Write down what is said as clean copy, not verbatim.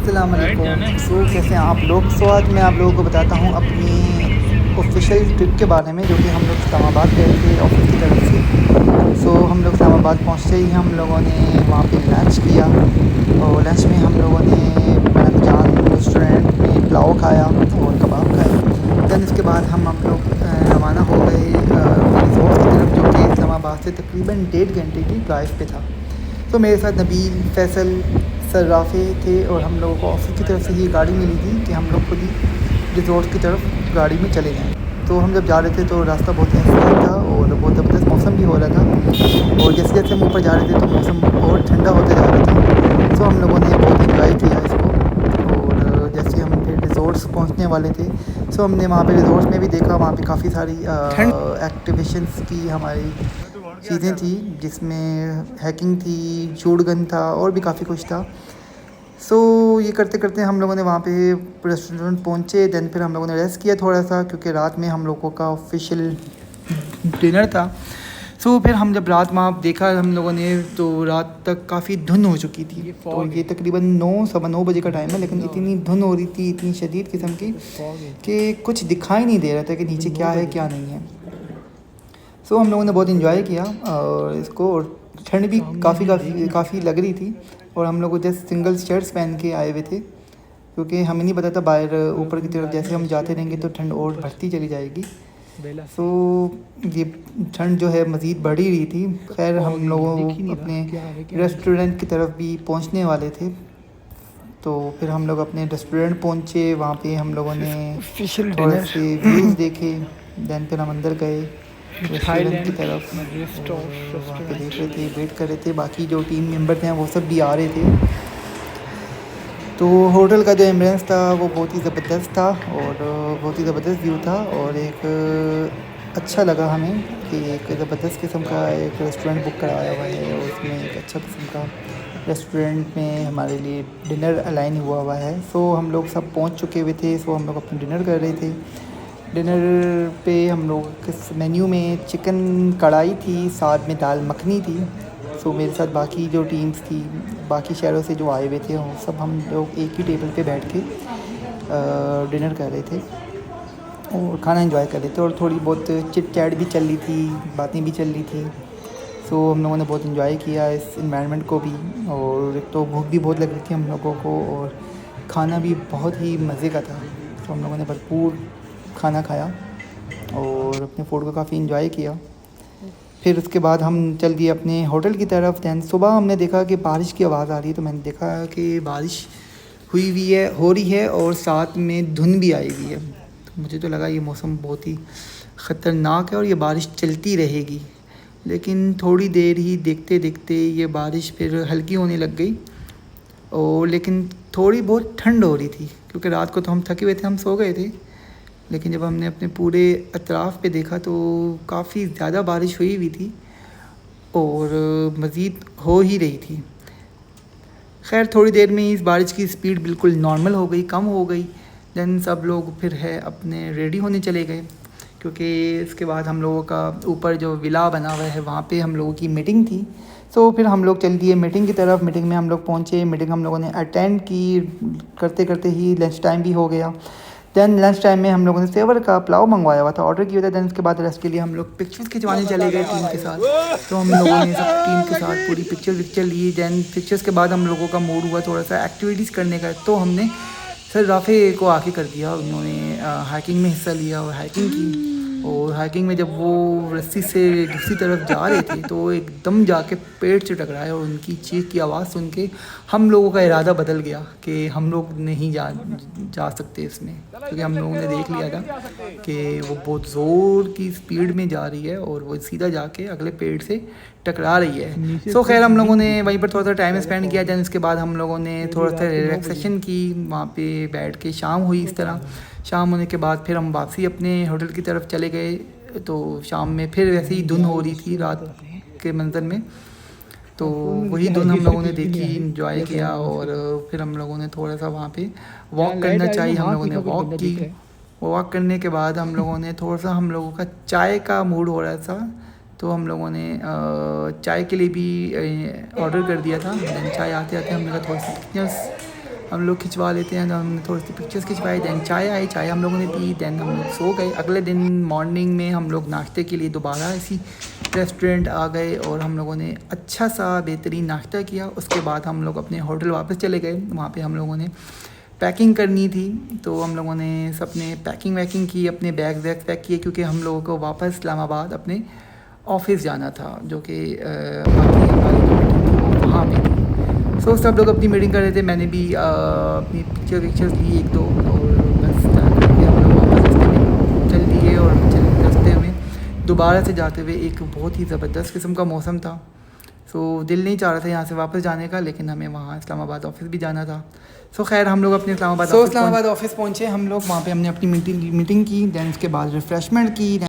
अस्सलाम वालेकुम। सो कैसे हैं आप लोग। सो आज मैं आप लोगों को बताता हूँ अपनी ऑफिशियल ट्रिप के बारे में, जो कि हम लोग इस्लामाबाद गए थे ऑफिस की तरफ से। सो हम लोग इस्लामाबाद पहुँचते ही हम लोगों ने वहाँ पे लंच किया, और लंच में हम लोगों ने मैडम जान रेस्टोरेंट में पुलाव खाया और कबाब खाए। दैन इसके बाद हम लोग रवाना हो गए रिजॉर्ट की तरफ, जो कि इस्लामाबाद से तकरीबन 1.5 घंटे की ड्राइव पे था। तो मेरे साथ नबील, फैसल, सर्राफ़े थे, और हम लोगों को ऑफिस की तरफ से ये गाड़ी मिली थी कि हम लोग खुद ही रिज़ॉर्ट की तरफ गाड़ी में चले जाएँ। तो हम जब जा रहे थे तो रास्ता बहुत ही आसान था और बहुत ज़बरदस्त मौसम भी हो रहा था, और जैसे जैसे हम ऊपर जा रहे थे तो मौसम और ठंडा होता जा रहा था। तो हम लोगों ने बहुत इन्जॉय किया इसको। और जैसे हम फिर रिज़ॉर्ट्स पहुँचने वाले थे, सो हमने वहाँ पे रिज़ॉर्ट्स में भी देखा, वहाँ पे काफ़ी सारी एक्टिवेशंस की हमारी चीज़ें थी, जिसमें हैकिंग थी, शूट गन था और भी काफ़ी कुछ था। सो ये करते करते हम लोगों ने वहाँ पे रेस्टोरेंट पहुँचे। दैन फिर हम लोगों ने रेस्ट किया थोड़ा सा, क्योंकि रात में हम लोगों का ऑफिशियल डिनर था। सो फिर हम जब रात वहाँ देखा हम लोगों ने, तो रात तक काफ़ी धुंध हो चुकी थी। तो ये तकरीबन 9 सवा 9 बजे का टाइम है, लेकिन इतनी धुंध हो रही थी, इतनी शदीद किस्म की, कि कुछ दिखाई नहीं दे रहा था कि नीचे क्या है क्या नहीं है। सो हम लोगों ने बहुत इन्जॉय किया और इसको, और ठंड भी काफ़ी लग रही थी, और हम लोग जस्ट सिंगल शर्ट्स पहन के आए हुए थे, क्योंकि हमें नहीं पता था बाहर ऊपर की तरफ जैसे हम जाते रहेंगे तो ठंड और बढ़ती चली जाएगी। सो ये ठंड जो है मज़ीद बढ़ ही रही थी। खैर हम लोगों अपने रेस्टोरेंट की तरफ भी पहुंचने वाले थे, तो फिर हम लोग अपने रेस्टोरेंट पहुंचे। वहाँ पे हम लोगों ने थोड़े से व्यूज़ देखे। दैन फिर हम अंदर गए रेस्टोरेंट की तरफ, वहाँ पे देख रहे थे, वेट कर रहे थे। बाकी जो टीम मेंबर थे वो सब भी आ रहे थे। तो होटल का जो एम्बियंस था वो बहुत ही ज़बरदस्त था, और बहुत ही ज़बरदस्त व्यू था, और एक अच्छा लगा हमें कि एक ज़बरदस्त किस्म का एक रेस्टोरेंट बुक कराया हुआ है, और उसमें एक अच्छा किस्म का रेस्टोरेंट में हमारे लिए डिनर अलाइन हुआ है। सो हम लोग सब पहुंच चुके हुए थे। सो हम लोग अपना डिनर कर रहे थे। डिनर पे हम लोग के मेन्यू में चिकन कढ़ाई थी, साथ में दाल मखनी थी। सो मेरे साथ बाकी जो टीम्स थी, बाकी शहरों से जो आए हुए थे, वो सब हम लोग एक ही टेबल पे बैठ के डिनर कर रहे थे और खाना एंजॉय कर रहे थे, और थोड़ी बहुत चिट चैट भी चल रही थी, बातें भी चल रही थी। सो हम लोगों ने बहुत इन्जॉय किया इस इन्वायरमेंट को भी, और एक तो भूख भी बहुत लग रही थी हम लोगों को, और खाना भी बहुत ही मज़े का था। तो हम लोगों ने भरपूर खाना खाया और अपने फूड को काफ़ी इन्जॉय किया। फिर उसके बाद हम चल दिए अपने होटल की तरफ। दैन सुबह हमने देखा कि बारिश की आवाज़ आ रही है, तो मैंने देखा कि बारिश हो रही है, और साथ में धुंध भी आई हुई है। तो मुझे तो लगा ये मौसम बहुत ही ख़तरनाक है और ये बारिश चलती रहेगी। लेकिन थोड़ी देर ही देखते देखते ये बारिश फिर हल्की होने लग गई, और लेकिन थोड़ी बहुत ठंड हो रही थी, क्योंकि रात को तो हम थके हुए थे, हम सो गए थे। लेकिन जब हमने अपने पूरे अतराफ़ पे देखा तो काफ़ी ज़्यादा बारिश हुई हुई थी, और मज़ीद हो ही रही थी। खैर थोड़ी देर में इस बारिश की स्पीड बिल्कुल नॉर्मल हो गई, कम हो गई। दैन सब लोग फिर है अपने रेडी होने चले गए, क्योंकि इसके बाद हम लोगों का ऊपर जो विला बना हुआ है वहाँ पे हम लोगों की मीटिंग थी। तो फिर हम लोग चल दिए मीटिंग की तरफ। मीटिंग में हम लोग पहुँचे, मीटिंग हम लोगों ने अटेंड की। करते करते ही लंच टाइम भी हो गया। दैन लंच टाइम में हम लोगों ने सेवर का पुलाव मंगवाया हुआ था, ऑर्डर किया था। दैन उसके बाद रेस्ट के लिए हम लोग पिक्चर्स खिंचवाने चले गए टीम के साथ। तो हम लोगों ने सब टीम के साथ पूरी पिक्चर ली। दैन पिक्चर्स के बाद हम लोगों का मूड हुआ थोड़ा सा एक्टिविटीज़ करने का, तो हमने सर राफ़े को आके कर दिया। उन्होंने हाइकिंग में हिस्सा लिया और हाइकिंग की। और हाइकिंग में जब वो रस्सी से दूसरी तरफ जा रहे थे तो एकदम जाके पेड़ से टकराए, और उनकी चीख की आवाज़ सुन के हम लोगों का इरादा बदल गया कि हम लोग नहीं जा सकते इसमें, क्योंकि हम लोगों ने देख लिया था कि वो बहुत ज़ोर की स्पीड में जा रही है और वो सीधा जाके अगले पेड़ से टकरा रही है। सो खैर हम लोगों ने वहीं पर थोड़ा सा टाइम स्पेंड किया। दैन उसके बाद हम लोगों ने थोड़ा सा रिलैक्सेशन की, वहाँ पे बैठ के शाम हुई। इस तरह शाम होने के बाद फिर हम वापसी अपने होटल की तरफ चले गए। तो शाम में फिर वैसे ही धुंध हो रही थी रात के मंज़र में, तो वही धुंध हम लोगों ने देखी, इंजॉय किया। और फिर हम लोगों ने थोड़ा सा वहाँ पे वॉक करना चाहिए, हम लोगों ने वॉक की। वॉक करने के बाद हम लोगों ने थोड़ा सा, हम लोगों का चाय का मूड हो रहा था, तो हम लोगों ने चाय के लिए भी ऑर्डर कर दिया था। चाय आते आते हमने कहा थोड़ी सी हम लोग खिंचवा लेते हैं। तो हमने थोड़ी सी पिक्चर्स खिंचवाई, दैन चाय आई, चाय हम लोगों ने पी, दैन हम लोग सो गए। अगले दिन मॉर्निंग में हम लोग नाश्ते के लिए दोबारा इसी रेस्टोरेंट आ गए और हम लोगों ने अच्छा सा बेहतरीन नाश्ता किया। उसके बाद हम लोग अपने होटल वापस चले गए। वहाँ पे हम लोगों ने पैकिंग करनी थी, तो हम लोगों ने सबने पैकिंग वैकिंग की, अपने बैग वैग पैक किए, क्योंकि हम लोगों को वापस इस्लामाबाद अपने ऑफिस जाना था, जो कि बाकी हमारी जो मीटिंग थी वो वहाँ पे थी। सो सब लोग अपनी मीटिंग कर रहे थे, मैंने भी अपनी पिक्चर्स ली 1-2 और बस जाकर के हम लोग वापस रास्ते में चल दिए। और रास्ते में दोबारा से जाते हुए एक बहुत ही ज़बरदस्त किस्म का मौसम था। सो दिल नहीं चाह रहा था यहाँ से वापस जाने का, लेकिन हमें वहाँ इस्लामाबाद ऑफिस भी जाना था। सो खैर हम लोग अपने इस्लामाबाद ऑफिस पहुँचे। हम लोग वहाँ पे हमने अपनी मीटिंग की, दैन उसके बाद रिफ़्रेशमेंट की।